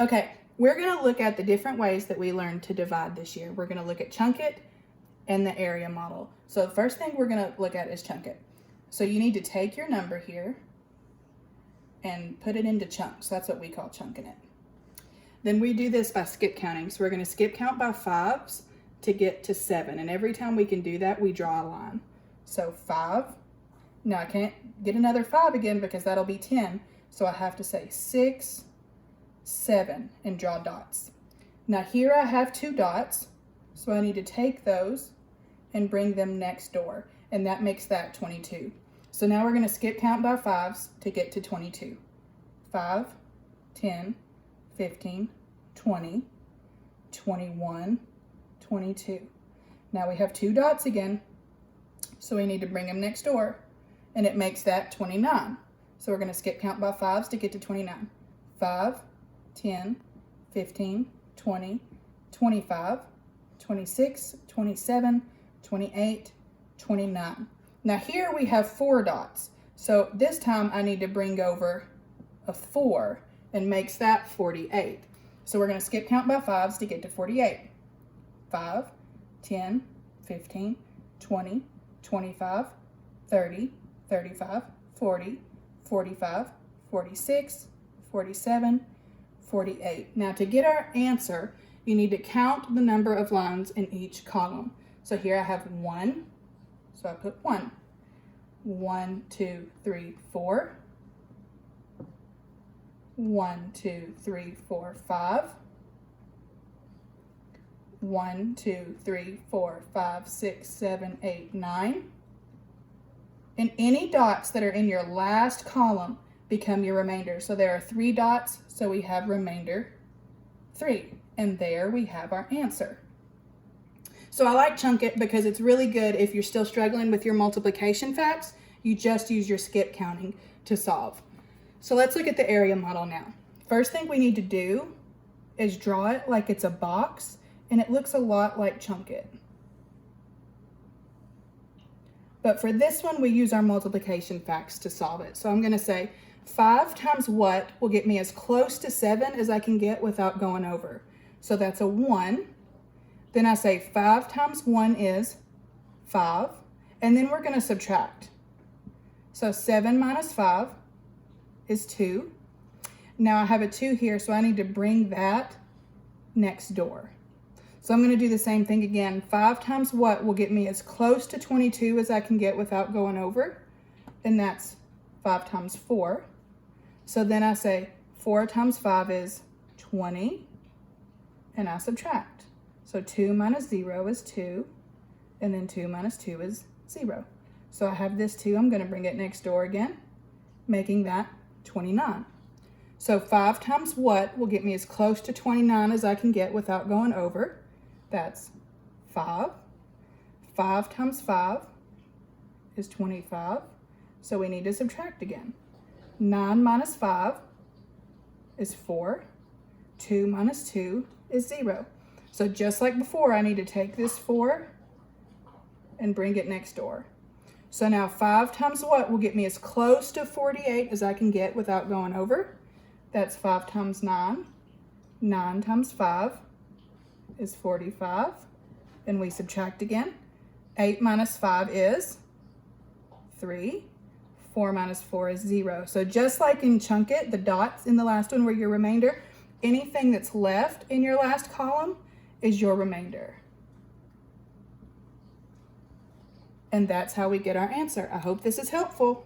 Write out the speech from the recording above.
Okay, we're going to look at the different ways that we learned to divide this year. We're going to look at chunk it and the area model. So the first thing we're going to look at is chunk it. So you need to take your number here and put it into chunks. That's what we call chunking it. Then we do this by skip counting. So we're going to skip count by 5s to get to 7. And every time we can do that, we draw a line. So 5. Now I can't get another 5 again because that'll be 10. So I have to say 6, 7, and draw dots. Now here I have 2 dots, so I need to take those and bring them next door, and that makes that 22. So now we're going to skip count by 5s to get to 22. 5, 10, 15, 20, 21, 22. Now we have 2 dots again, so we need to bring them next door, and it makes that 29. So we're going to skip count by 5s to get to 29. 5, 10, 15, 20, 25, 26, 27, 28, 29. Now here we have 4 dots. So this time I need to bring over a 4 and makes that 48. So we're going to skip count by 5s to get to 48. 5, 10, 15, 20, 25, 30, 35, 40, 45, 46, 47, 48. Now to get our answer, you need to count the number of lines in each column. So here I have 1, so I put 1. 1, 2, 3, 4. 1, 2, 3, 4, 5. 1, 2, 3, 4, 5, 6, 7, 8, 9. And any dots that are in your last column become your remainder. So there are 3 dots, so we have remainder 3. And there we have our answer. So I like chunk it because it's really good if you're still struggling with your multiplication facts. You just use your skip counting to solve. So let's look at the area model now. First thing we need to do is draw it like it's a box, and it looks a lot like chunk it. But for this one, we use our multiplication facts to solve it. So I'm going to say 5 times what will get me as close to 7 as I can get without going over. So that's a 1. Then I say 5 times 1 is 5. And then we're going to subtract. So 7 minus 5 is 2. Now I have a 2 here, so I need to bring that next door. So I'm going to do the same thing again. 5 times what will get me as close to 22 as I can get without going over. And that's 5 times 4. So then I say 4 times 5 is 20. And I subtract. So 2 minus 0 is 2. And then 2 minus 2 is 0. So I have this 2. I'm going to bring it next door again, making that 29. So 5 times what will get me as close to 29 as I can get without going over. That's 5. 5 times 5 is 25. So we need to subtract again. 9 minus 5 is 4. 2 minus 2 is 0. So just like before, I need to take this 4 and bring it next door. So now 5 times what will get me as close to 48 as I can get without going over. That's 5 times 9. 9 times 5 is 45. And we subtract again. 8 minus 5 is 3. 4 minus 4 is 0. So just like in chunk it, the dots in the last one were your remainder. Anything that's left in your last column is your remainder. And that's how we get our answer. I hope this is helpful.